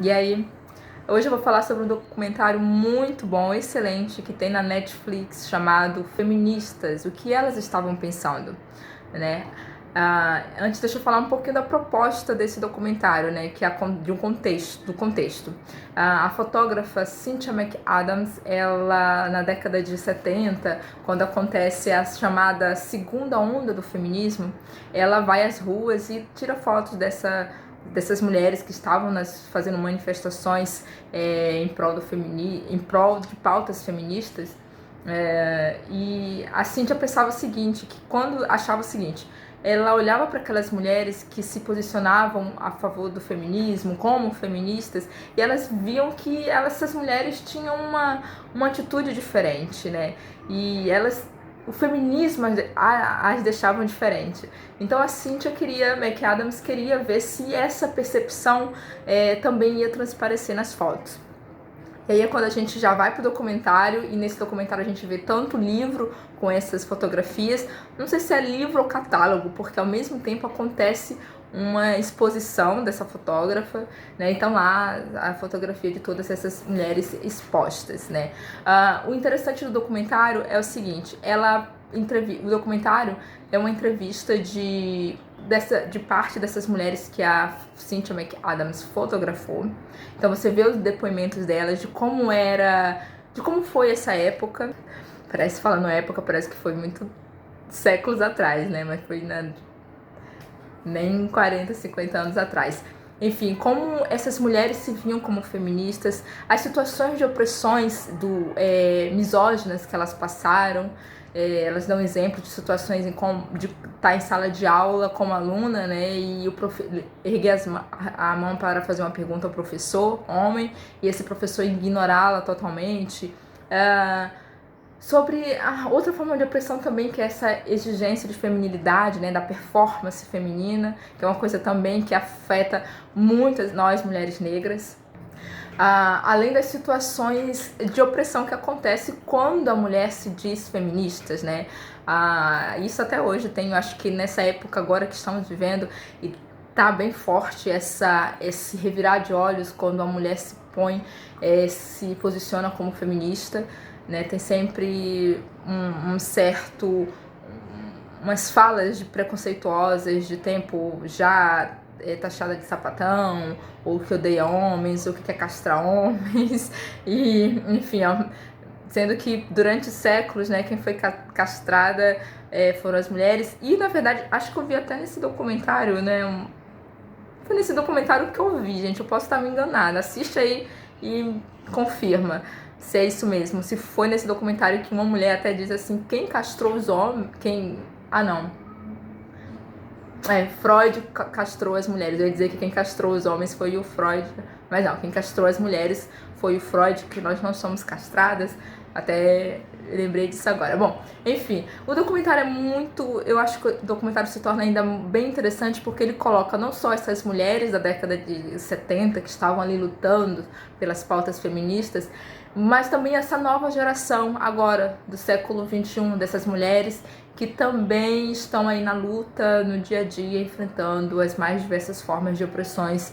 E aí, hoje eu vou falar sobre um documentário muito bom, excelente, que tem na Netflix, chamado Feministas, o que elas estavam pensando, né? Antes, deixa eu falar um pouquinho da proposta desse documentário, né? Que é do contexto. A fotógrafa Cynthia McAdams, ela, na década de 70, quando acontece a chamada segunda onda do feminismo, ela vai às ruas e tira fotos dessas mulheres que estavam fazendo manifestações em prol de pautas feministas. E a Cíntia pensava o seguinte, que quando achava o seguinte, ela olhava para aquelas mulheres que se posicionavam a favor do feminismo, como feministas, e elas viam que essas mulheres tinham uma atitude diferente, né? E o feminismo as deixavam diferente. Então a Cynthia McAdams queria ver se essa percepção também ia transparecer nas fotos. E aí é quando a gente já vai pro documentário, e nesse documentário a gente vê tanto livro com essas fotografias, não sei se é livro ou catálogo, porque ao mesmo tempo acontece uma exposição dessa fotógrafa, né? Então lá a fotografia de todas essas mulheres expostas, né? O interessante do documentário é o seguinte, o documentário é uma entrevista de parte dessas mulheres que a Cynthia McAdams fotografou. Então você vê os depoimentos delas de como foi essa época. Parece, falando época, parece que foi muito séculos atrás, né? Mas foi nem 40, 50 anos atrás. Enfim, como essas mulheres se viam como feministas, as situações de opressões misóginas que elas passaram. Elas dão exemplo de situações de estar em sala de aula como aluna, né, e erguer a mão para fazer uma pergunta ao professor, homem, e esse professor ignorá-la totalmente. Sobre a outra forma de opressão também, que é essa exigência de feminilidade, né, da performance feminina, que é uma coisa também que afeta muitas nós, mulheres negras. Além das situações de opressão que acontece quando a mulher se diz feministas, né? Isso até hoje tem, eu acho que nessa época agora que estamos vivendo, e tá bem forte esse revirar de olhos quando a mulher se posiciona como feminista, né? Tem sempre umas falas preconceituosas de tempo já taxada de sapatão, ou que odeia homens, ou que quer castrar homens, e enfim, sendo que durante séculos, né, quem foi castrada foram as mulheres. E na verdade, acho que eu vi até nesse documentário, né, foi nesse documentário que eu vi, gente, eu posso estar me enganada, assiste aí e confirma se é isso mesmo, se foi nesse documentário que uma mulher até diz assim, quem castrou os homens, não, Freud castrou as mulheres. Eu ia dizer que quem castrou os homens foi o Freud, mas não, quem castrou as mulheres foi o Freud, que nós não somos castradas. Até lembrei disso agora. Bom, enfim, o documentário é muito... Eu acho que o documentário se torna ainda bem interessante porque ele coloca não só essas mulheres da década de 70 que estavam ali lutando pelas pautas feministas, mas também essa nova geração agora, do século XXI, dessas mulheres que também estão aí na luta, no dia a dia, enfrentando as mais diversas formas de opressões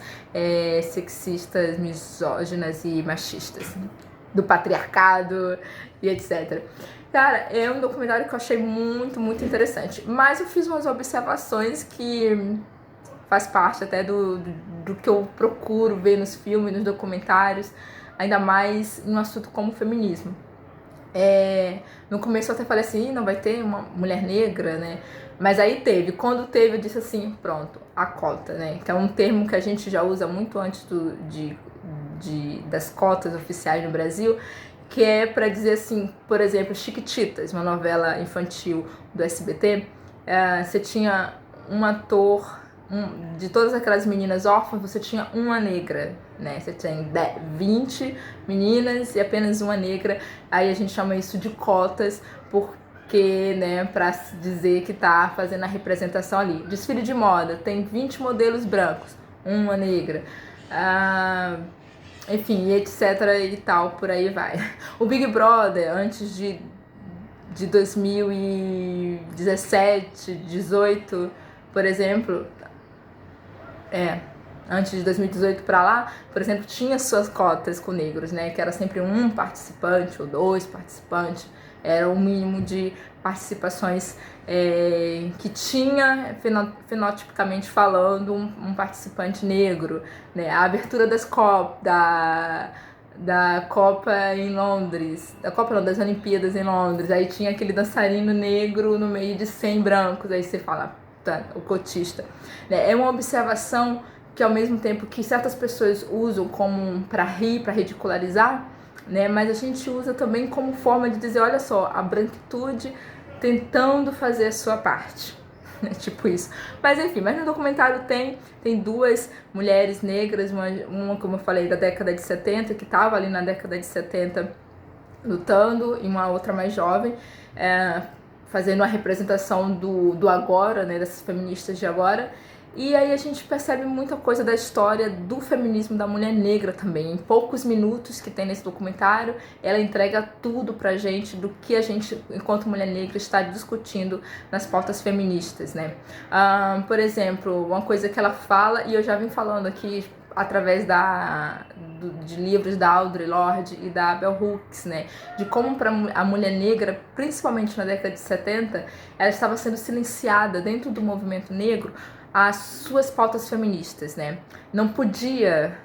sexistas, misóginas e machistas, do patriarcado e etc. Cara, é um documentário que eu achei muito, muito interessante, mas eu fiz umas observações que faz parte até do que eu procuro ver nos filmes, nos documentários, ainda mais em um assunto como o feminismo. No começo eu até falei assim, não vai ter uma mulher negra, né? Mas aí teve. Quando teve, eu disse assim, pronto, a cota, né? Que é um termo que a gente já usa muito antes das cotas oficiais no Brasil, que é para dizer assim, por exemplo, Chiquititas, uma novela infantil do SBT, você tinha um ator, de todas aquelas meninas órfãs, você tinha uma negra, né? Você tem 20 meninas e apenas uma negra. Aí a gente chama isso de cotas, porque, né, pra dizer que tá fazendo a representação ali. Desfile de moda, tem 20 modelos brancos, uma negra. Enfim, etc e tal, por aí vai. O Big Brother, antes de 2017, 18, por exemplo, antes de 2018 para lá, por exemplo, tinha suas cotas com negros, né? Que era sempre um participante ou 2 participantes, era o mínimo de participações que tinha, fenotipicamente falando, um participante negro, né? A abertura da Copa em Londres, da Copa não, das Olimpíadas em Londres, aí tinha aquele dançarino negro no meio de 100 brancos, aí você fala, tá, o cotista, né? É uma observação que ao mesmo tempo que certas pessoas usam como para rir, para ridicularizar, né? Mas a gente usa também como forma de dizer, olha só, a branquitude tentando fazer a sua parte. Tipo isso. Mas enfim, mas no documentário tem 2 mulheres negras, uma como eu falei, da década de 70, que estava ali na década de 70 lutando, e uma outra mais jovem, fazendo a representação do agora, né, dessas feministas de agora. E aí a gente percebe muita coisa da história do feminismo da mulher negra também. Em poucos minutos que tem nesse documentário, ela entrega tudo pra gente do que a gente, enquanto mulher negra, está discutindo nas pautas feministas, né? Por exemplo, uma coisa que ela fala, e eu já vim falando aqui através de livros da Audre Lorde e da Bell Hooks, né? De como para a mulher negra, principalmente na década de 70, ela estava sendo silenciada dentro do movimento negro as suas pautas feministas, né? Não podia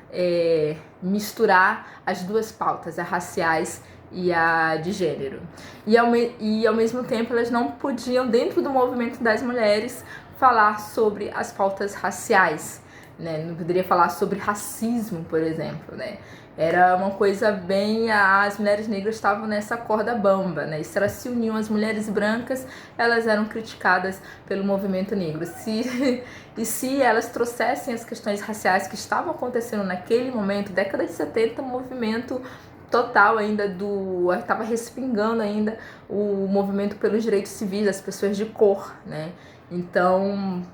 misturar as duas pautas, a raciais e a de gênero. E ao mesmo tempo elas não podiam, dentro do movimento das mulheres, falar sobre as pautas raciais, né? Não poderia falar sobre racismo, por exemplo, né? Era uma coisa bem... As mulheres negras estavam nessa corda bamba, né? E se elas se uniam às mulheres brancas, elas eram criticadas pelo movimento negro. E se elas trouxessem as questões raciais que estavam acontecendo naquele momento, década de 70, movimento total ainda estava respingando ainda o movimento pelos direitos civis das pessoas de cor, né? Então...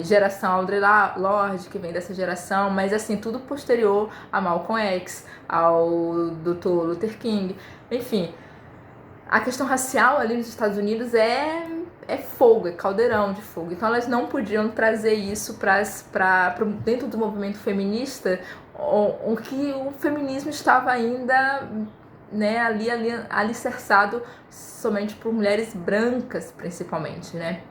geração Audre Lorde, que vem dessa geração, mas assim, tudo posterior a Malcolm X, ao Dr. Luther King, enfim, a questão racial ali nos Estados Unidos é fogo, é caldeirão de fogo, então elas não podiam trazer isso para dentro do movimento feminista, o que o feminismo estava ainda, né, ali alicerçado somente por mulheres brancas, principalmente, né?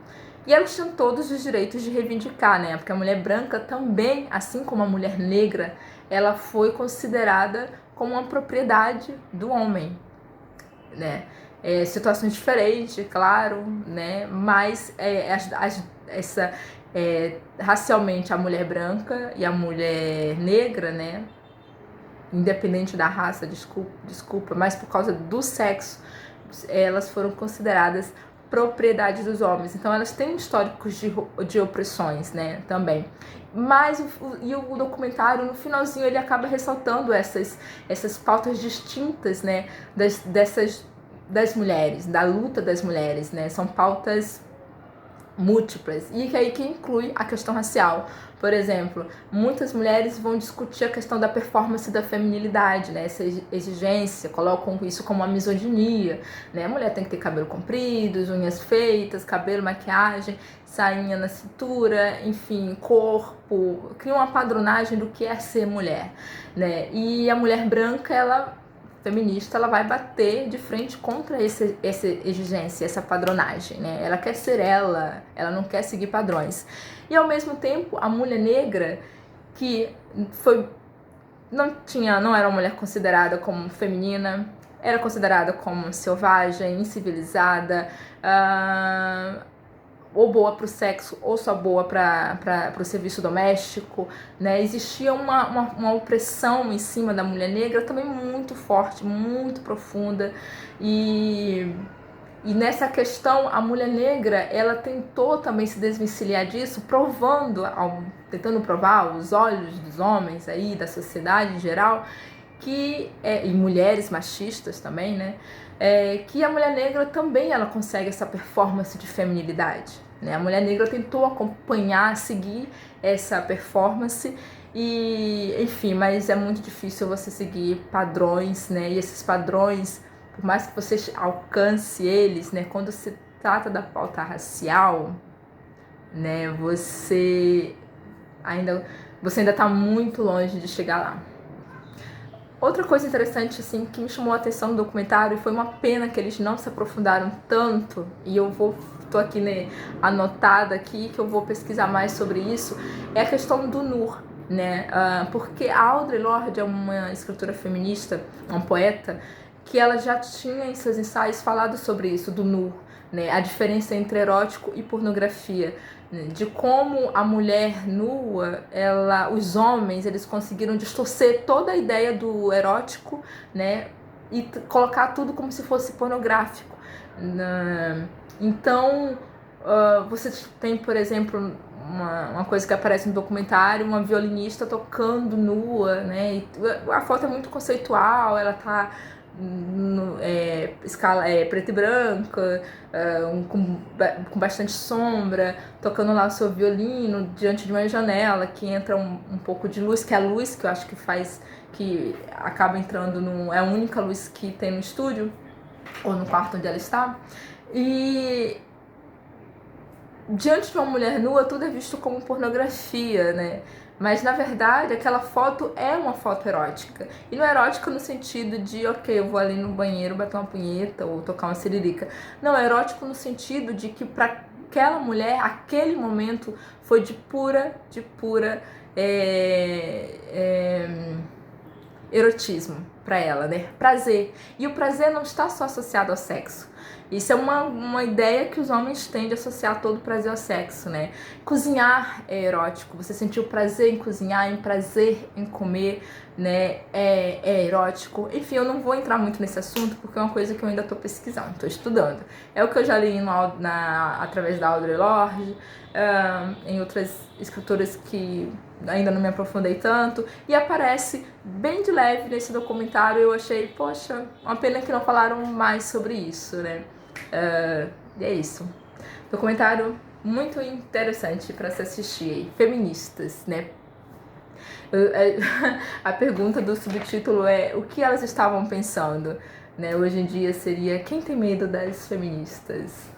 E elas tinham todos os direitos de reivindicar, né? Porque a mulher branca também, assim como a mulher negra, ela foi considerada como uma propriedade do homem, né? Situações diferentes, claro, né? Mas racialmente a mulher branca e a mulher negra, né? Independente da raça, desculpa, mas por causa do sexo, elas foram consideradas propriedade dos homens. Então elas têm históricos de opressões, né, também. Mas o documentário, no finalzinho, ele acaba ressaltando essas pautas distintas, né, das mulheres, da luta das mulheres, né, são pautas múltiplas, e aí que inclui a questão racial. Por exemplo, muitas mulheres vão discutir a questão da performance da feminilidade, né? Essa exigência, colocam isso como uma misoginia, né? A mulher tem que ter cabelo comprido, unhas feitas, cabelo, maquiagem, sainha na cintura, enfim, corpo, cria uma padronagem do que é ser mulher, né? E a mulher branca, feminista, ela vai bater de frente contra essa exigência, essa padronagem, né? Ela quer ser ela não quer seguir padrões. E ao mesmo tempo, a mulher negra, que não era uma mulher considerada como feminina, era considerada como selvagem, incivilizada, ou boa para o sexo, ou só boa para o serviço doméstico, né? Existia uma opressão em cima da mulher negra também muito forte, muito profunda, e nessa questão a mulher negra, ela tentou também se desvencilhar disso, tentando provar aos olhos dos homens aí, da sociedade em geral, e mulheres machistas também, né? Que a mulher negra também ela consegue essa performance de feminilidade, né? A mulher negra tentou acompanhar, seguir essa performance, e enfim, mas é muito difícil você seguir padrões, né? E esses padrões, por mais que você alcance eles, né? Quando se trata da pauta racial, né? Você Você ainda está muito longe de chegar lá. Outra coisa interessante, assim, que me chamou a atenção no documentário, e foi uma pena que eles não se aprofundaram tanto, e tô aqui, né, anotada aqui, que eu vou pesquisar mais sobre isso, é a questão do Nur, né? Porque a Audre Lorde é uma escritora feminista, uma poeta, que ela já tinha em seus ensaios falado sobre isso, do Nur, né? A diferença entre erótico e pornografia, de como a mulher nua, os homens, eles conseguiram distorcer toda a ideia do erótico, né, e colocar tudo como se fosse pornográfico. Então, você tem, por exemplo, uma coisa que aparece no documentário, uma violinista tocando nua, né, e a foto é muito conceitual, ela tá escala preta e branca, com bastante sombra, tocando lá o seu violino diante de uma janela que entra um pouco de luz, que é a luz que eu acho que acaba entrando é a única luz que tem no estúdio ou no quarto onde ela está. E diante de uma mulher nua, tudo é visto como pornografia, né? Mas, na verdade, aquela foto é uma foto erótica. E não é erótica no sentido de, ok, eu vou ali no banheiro bater uma punheta ou tocar uma siririca. Não, é erótico no sentido de que para aquela mulher, aquele momento foi de pura erotismo para ela, né? Prazer. E o prazer não está só associado ao sexo. Isso é uma ideia que os homens têm de associar todo o prazer ao sexo, né? Cozinhar é erótico. Você sentiu prazer em cozinhar, em prazer em comer, né? É erótico. Enfim, eu não vou entrar muito nesse assunto porque é uma coisa que eu ainda estou pesquisando, estou estudando. É o que eu já li através da Audre Lorde, em outras escritoras que ainda não me aprofundei tanto, e aparece bem de leve nesse documentário. Eu achei, poxa, uma pena que não falaram mais sobre isso, né? E é isso. Documentário muito interessante para se assistir. Feministas, né? A pergunta do subtítulo é o que elas estavam pensando, né? Hoje em dia seria quem tem medo das feministas?